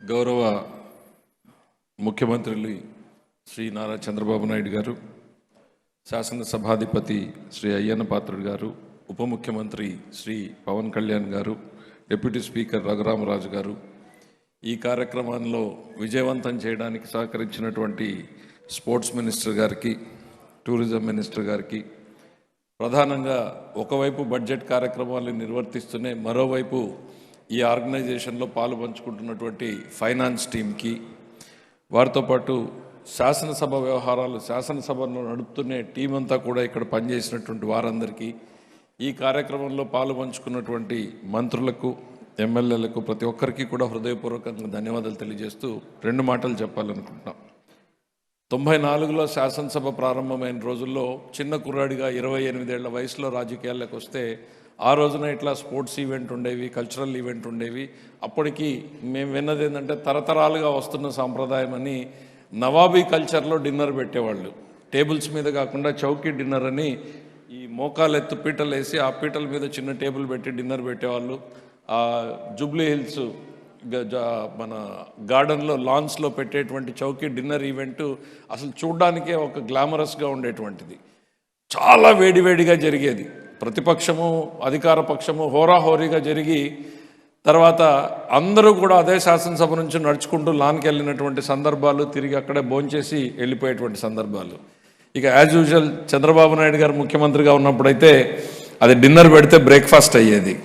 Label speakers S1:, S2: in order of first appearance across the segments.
S1: గౌరవ ముఖ్యమంత్రులు శ్రీ నారా చంద్రబాబు నాయుడు గారు, శాసనసభాధిపతి శ్రీ అయ్యన్న పాత్రుడు గారు, ఉప ముఖ్యమంత్రి శ్రీ పవన్ కళ్యాణ్ గారు, డిప్యూటీ స్పీకర్ రఘురామరాజు గారు, ఈ కార్యక్రమంలో విజయవంతం చేయడానికి సహకరించినటువంటి స్పోర్ట్స్ మినిస్టర్ గారికి, టూరిజం మినిస్టర్ గారికి, ప్రధానంగా ఒకవైపు బడ్జెట్ కార్యక్రమాలను నిర్వర్తిస్తూనే మరోవైపు ఈ ఆర్గనైజేషన్లో పాలు పంచుకుంటున్నటువంటి ఫైనాన్స్ టీంకి, వారితో పాటు శాసనసభ వ్యవహారాలు శాసనసభను నడుపుతున్న టీం అంతా కూడా ఇక్కడ పనిచేసినటువంటి వారందరికీ, ఈ కార్యక్రమంలో పాలు పంచుకున్నటువంటి మంత్రులకు, ఎమ్మెల్యేలకు, ప్రతి ఒక్కరికి కూడా హృదయపూర్వకంగా ధన్యవాదాలు తెలియజేస్తూ 2 మాటలు చెప్పాలనుకుంటున్నాం. 94లో శాసనసభ ప్రారంభమైన రోజుల్లో చిన్న కుర్రాడిగా 28 ఏళ్ల వయసులో రాజకీయాల్లోకి వస్తే ఆ రోజున ఇట్లా స్పోర్ట్స్ ఈవెంట్ ఉండేవి, కల్చరల్ ఈవెంట్ ఉండేవి. అప్పటికి మేము విన్నది ఏంటంటే తరతరాలుగా వస్తున్న సాంప్రదాయం అని నవాబీ కల్చర్లో డిన్నర్ పెట్టేవాళ్ళు. టేబుల్స్ మీద కాకుండా చౌకీ డిన్నర్ అని ఈ మోకాలు ఎత్తు పీటలు వేసి ఆ పీటల మీద చిన్న టేబుల్ పెట్టి డిన్నర్ పెట్టేవాళ్ళు. జూబ్లీ హిల్స్ మన గార్డెన్లో లాన్స్లో పెట్టేటువంటి చౌకీ డిన్నర్ ఈవెంట్ అసలు చూడ్డానికే ఒక గ్లామరస్గా ఉండేటువంటిది. చాలా వేడివేడిగా జరిగేది. ప్రతిపక్షము అధికార పక్షము హోరాహోరీగా జరిగి తర్వాత అందరూ కూడా అదే శాసనసభ నుంచి నడుచుకుంటూ లాన్కి వెళ్ళినటువంటి సందర్భాలు, తిరిగి అక్కడే భోంచేసి వెళ్ళిపోయేటువంటి సందర్భాలు. ఇక యాజ్ యూజువల్ చంద్రబాబు నాయుడు గారు ముఖ్యమంత్రిగా ఉన్నప్పుడైతే అది డిన్నర్ పెడితే బ్రేక్ఫాస్ట్ అయ్యేది.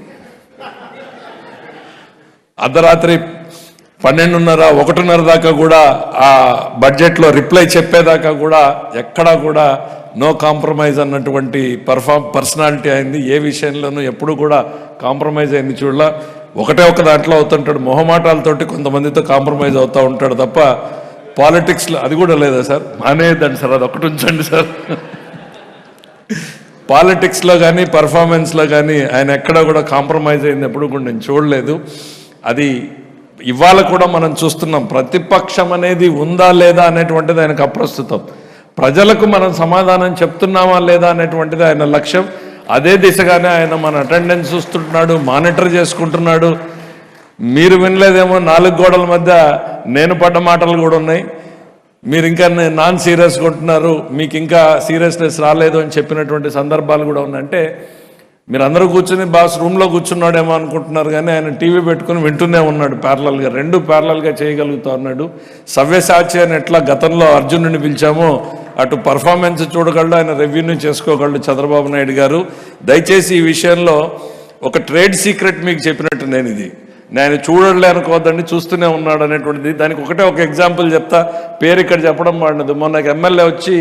S1: అర్ధరాత్రి 12:30, 1:30 దాకా కూడా ఆ బడ్జెట్లో రిప్లై చెప్పేదాకా కూడా ఎక్కడా కూడా నో కాంప్రమైజ్ అన్నటువంటి పర్సనాలిటీ అయింది. ఏ విషయంలోనూ ఎప్పుడు కూడా కాంప్రమైజ్ అయింది చూడాల. ఒకటే ఒక దాంట్లో అవుతుంటాడు, మొహమాటాలతోటి కొంతమందితో కాంప్రమైజ్ అవుతూ ఉంటాడు తప్ప పాలిటిక్స్లో అది కూడా లేదా సార్? మానేయద్దండి సార్, అది ఒకటి ఉంచండి సార్. పాలిటిక్స్లో కానీ పర్ఫార్మెన్స్లో కానీ ఆయన ఎక్కడా కూడా కాంప్రమైజ్ అయింది ఎప్పుడు కూడా నేను చూడలేదు. అది ఇవాళ కూడా మనం చూస్తున్నాం. ప్రతిపక్షం అనేది ఉందా లేదా అనేటువంటిది ఆయనకు అప్రస్తుతం. ప్రజలకు మనం సమాధానం చెప్తున్నామా లేదా అనేటువంటిది ఆయన లక్ష్యం. అదే దిశగానే ఆయన మన అటెండెన్స్ చూస్తుంటున్నాడు, మానిటర్ చేసుకుంటున్నాడు. మీరు వినలేదేమో, 4 గోడల మధ్య నేను పడ్డ మాటలు కూడా ఉన్నాయి. మీరు ఇంకా నాన్ సీరియస్గా ఉంటున్నారు, మీకు ఇంకా సీరియస్నెస్ రాలేదు అని చెప్పినటువంటి సందర్భాలు కూడా ఉన్నాయంటే మీరు అందరూ కూర్చొని బాస్ రూమ్లో కూర్చున్నాడేమో అనుకుంటున్నారు, కానీ ఆయన టీవీ పెట్టుకుని వింటూనే ఉన్నాడు. ప్యారలల్గా 2 ప్యారలల్గా చేయగలుగుతూ ఉన్నాడు. సవ్యసాచి అని ఎట్లా గతంలో అర్జునుడిని పిలిచామో అటు పర్ఫార్మెన్స్ చూడగలడు, ఆయన రెవెన్యూ చేసుకోగలడు చంద్రబాబు నాయుడు గారు. దయచేసి ఈ విషయంలో ఒక ట్రేడ్ సీక్రెట్ మీకు చెప్పినట్టు నేను చూడలే అనుకోవద్దండి, చూస్తూనే ఉన్నాడు అనేటువంటిది. దానికి ఒక ఎగ్జాంపుల్ చెప్తా. పేరు ఇక్కడ చెప్పడం వాడినది. మొన్న ఎమ్మెల్యే వచ్చి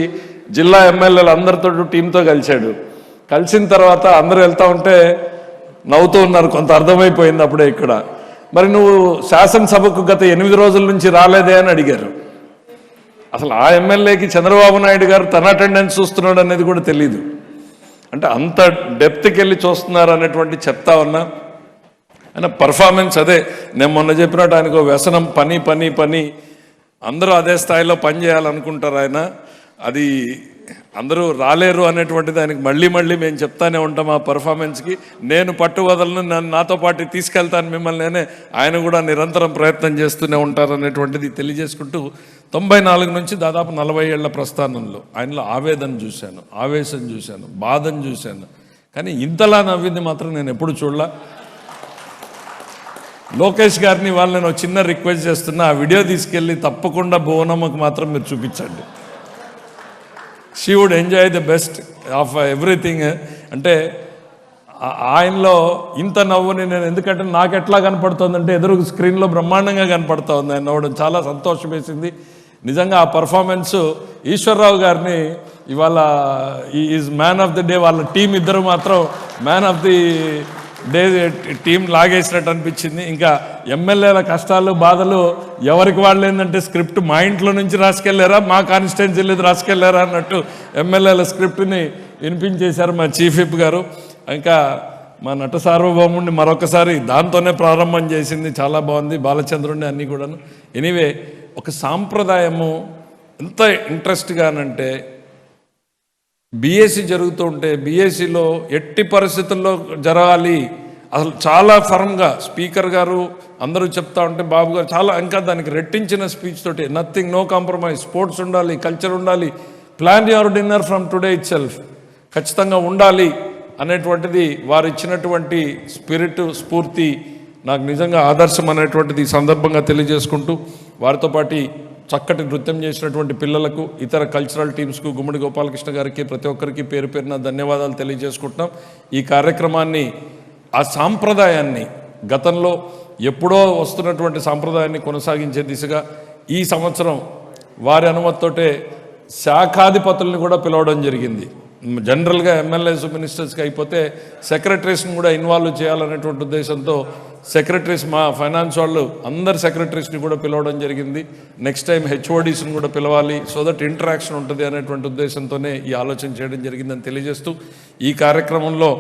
S1: జిల్లా ఎమ్మెల్యేలు అందరితో టీంతో కలిసిన తర్వాత అందరూ వెళ్తూ ఉంటే నవ్వుతూ ఉన్నారు. కొంత అర్థమైపోయింది అప్పుడే ఇక్కడ. మరి నువ్వు శాసనసభకు గత 8 రోజుల నుంచి రాలేదే అని అడిగారు. అసలు ఆ ఎమ్మెల్యేకి చంద్రబాబు నాయుడు గారు తన అటెండెన్స్ చూస్తున్నాడు అనేది కూడా తెలీదు. అంటే అంత డెప్త్కి వెళ్ళి చూస్తున్నారు అనేటువంటి చెప్తా ఉన్నా. ఆయన పర్ఫార్మెన్స్ అదే నేను మొన్న చెప్పినట్టు ఆయనకు వ్యసనం, పని అందరూ అదే స్థాయిలో పని చేయాలనుకుంటారు ఆయన. అది అందరూ రాలేరు అనేటువంటిది ఆయనకి మళ్ళీ మేము చెప్తానే ఉంటాం. ఆ పర్ఫార్మెన్స్కి నేను పట్టు వదలను, నాతో పాటు తీసుకెళ్తాను మిమ్మల్ని ఆయన కూడా నిరంతరం ప్రయత్నం చేస్తూనే ఉంటారు అనేటువంటిది తెలియజేసుకుంటూ 94 నుంచి దాదాపు 40 ఏళ్ల ప్రస్థానంలో ఆయనలో ఆవేదన చూశాను, ఆవేశం చూశాను, బాధను చూశాను. కానీ ఇంతలా నవ్వింది మాత్రం నేను ఎప్పుడు చూడలా. లోకేష్ గారిని నేను చిన్న రిక్వెస్ట్ చేస్తున్నా, ఆ వీడియో తీసుకెళ్ళి తప్పకుండా భువనమ్మకు మాత్రం మీరు చూపించండి. She would enjoy the best of everything. అంటే ఆయనలో ఇంత నవ్వుని నేను, ఎందుకంటే నాకు ఎట్లా కనపడుతుందంటే ఎదురు స్క్రీన్లో బ్రహ్మాండంగా కనపడుతూ ఉంది ఆయన నవ్వడం. చాలా సంతోషం వేసింది నిజంగా. ఆ పర్ఫార్మెన్స్ ఈశ్వర్రావు గారిని ఇవాళ is man of the day. వాళ్ళ టీం ఇద్దరు మాత్రం man of the day team లాగేసినట్టు అనిపించింది. ఇంకా ఎమ్మెల్యేల కష్టాలు బాధలు ఎవరికి వాళ్ళు ఏంటంటే స్క్రిప్ట్ మా ఇంట్లో నుంచి రాసుకెళ్ళారా, మా కాన్స్టిట్యున్సీలో రాసుకెళ్ళారా అన్నట్టు ఎమ్మెల్యేల స్క్రిప్ట్ని వినిపించేశారు మా చీఫ్ విప్ గారు. ఇంకా మా నట సార్వభౌముడిని మరొకసారి దాంతోనే ప్రారంభం చేసింది. చాలా బాగుంది. బాలచంద్రుడిని అన్నీ కూడాను. ఎనీవే, ఒక సాంప్రదాయము ఎంత ఇంట్రెస్ట్గానంటే బీఎస్సీ జరుగుతూ ఉంటే బీఎస్సీలో ఎట్టి పరిస్థితుల్లో జరగాలి అసలు చాలా ఫర్మ్గా స్పీకర్ గారు అందరూ చెప్తా ఉంటే బాబు గారు చాలా ఇంకా దానికి రెట్టించిన స్పీచ్ తోటి నథింగ్, నో కాంప్రమైజ్, స్పోర్ట్స్ ఉండాలి, కల్చర్ ఉండాలి, plan your dinner from today it self, ఖచ్చితంగా ఉండాలి అనేటువంటిది వారు ఇచ్చినటువంటి స్పిరిట్, స్ఫూర్తి నాకు నిజంగా ఆదర్శం అనేటువంటిది ఈ సందర్భంగా తెలియజేసుకుంటూ, వారితో పాటు చక్కటి నృత్యం చేసినటువంటి పిల్లలకు, ఇతర కల్చరల్ టీమ్స్కు, గుమ్మడి గోపాలకృష్ణ గారికి, ప్రతి ఒక్కరికి పేరు పేరున ధన్యవాదాలు తెలియజేసుకుంటున్నాం. ఈ కార్యక్రమాన్ని, ఆ సాంప్రదాయాన్ని, గతంలో ఎప్పుడో వస్తున్నటువంటి సాంప్రదాయాన్ని కొనసాగించే దిశగా ఈ సంవత్సరం వారి అనుమతితోటే శాఖాధిపతుల్ని కూడా పిలవడం జరిగింది. జనరల్గా ఎమ్మెల్యేస్, మినిస్టర్స్కి అయిపోతే సెక్రటరీస్ని కూడా ఇన్వాల్వ్ చేయాలనేటువంటి ఉద్దేశంతో సెక్రటరీస్, మా ఫైనాన్స్ వాళ్ళు అందరు సెక్రటరీస్ని కూడా పిలవడం జరిగింది. నెక్స్ట్ టైం హెచ్ఓడీస్ని కూడా పిలవాలి, సో దట్ ఇంటరాక్షన్ ఉంటుంది అనేటువంటి ఉద్దేశంతోనే ఈ ఆలోచన చేయడం జరిగిందని తెలియజేస్తూ, ఈ కార్యక్రమంలో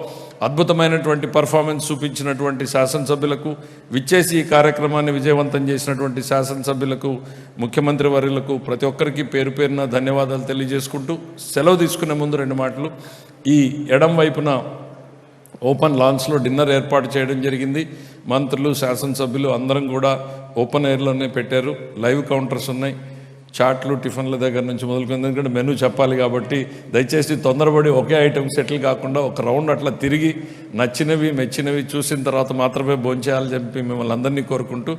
S1: అద్భుతమైనటువంటి పర్ఫార్మెన్స్ చూపించినటువంటి శాసనసభ్యులకు, విచ్చేసి ఈ కార్యక్రమాన్ని విజయవంతం చేసినటువంటి శాసనసభ్యులకు, ముఖ్యమంత్రి వర్యులకు, ప్రతి ఒక్కరికి పేరు పేరున ధన్యవాదాలు తెలియజేసుకుంటూ సెలవు తీసుకునే ముందు 2 మాటలు. ఈ ఎడం వైపున ఓపెన్ లాన్స్లో డిన్నర్ ఏర్పాటు చేయడం జరిగింది. మంత్రులు, శాసనసభ్యులు అందరం కూడా ఓపెన్ ఎయిర్లోనే పెట్టారు. లైవ్ కౌంటర్స్ ఉన్నాయి, చాట్లు, టిఫిన్ల దగ్గర నుంచి మొదలుకుంది. ఎందుకంటే మెనూ చెప్పాలి కాబట్టి దయచేసి తొందరపడి ఒకే ఐటెం సెటిల్ కాకుండా ఒక రౌండ్ అట్లా తిరిగి నచ్చినవి, మెచ్చినవి చూసిన తర్వాత మాత్రమే భోంచేయాలని చెప్పి మిమ్మల్ని అందరినీ కోరుకుంటూ,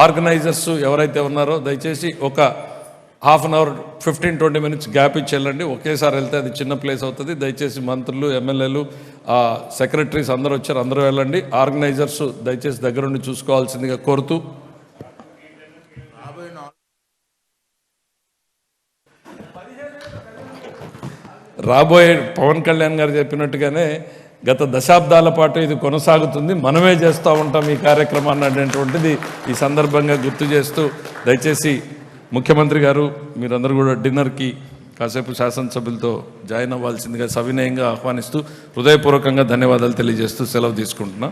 S1: ఆర్గనైజర్స్ ఎవరైతే ఉన్నారో దయచేసి ఒక half an hour 15-20 minutes gap ఇచ్చి వెళ్ళండి. ఒకేసారి వెళ్తే అది చిన్న ప్లేస్ అవుతుంది. దయచేసి మంత్రులు, ఎమ్మెల్యేలు, సెక్రటరీస్ అందరూ వచ్చారు, అందరూ వెళ్ళండి. ఆర్గనైజర్స్ దయచేసి దగ్గరుండి చూసుకోవాల్సిందిగా కోరుతూ, రాబోయే పవన్ కళ్యాణ్ గారు చెప్పినట్టుగానే గత దశాబ్దాల పాటు ఇది కొనసాగుతుంది, మనమే చేస్తూ ఉంటాం ఈ కార్యక్రమాన్ని అనేటువంటిది ఈ సందర్భంగా గుర్తు చేస్తూ, దయచేసి ముఖ్యమంత్రి గారు మీరందరూ కూడా డిన్నర్కి కాసేపు శాసనసభ్యులతో జాయిన్ అవ్వాల్సిందిగా సవినయంగా ఆహ్వానిస్తూ, హృదయపూర్వకంగా ధన్యవాదాలు తెలియజేస్తూ సెలవు తీసుకుంటున్నా.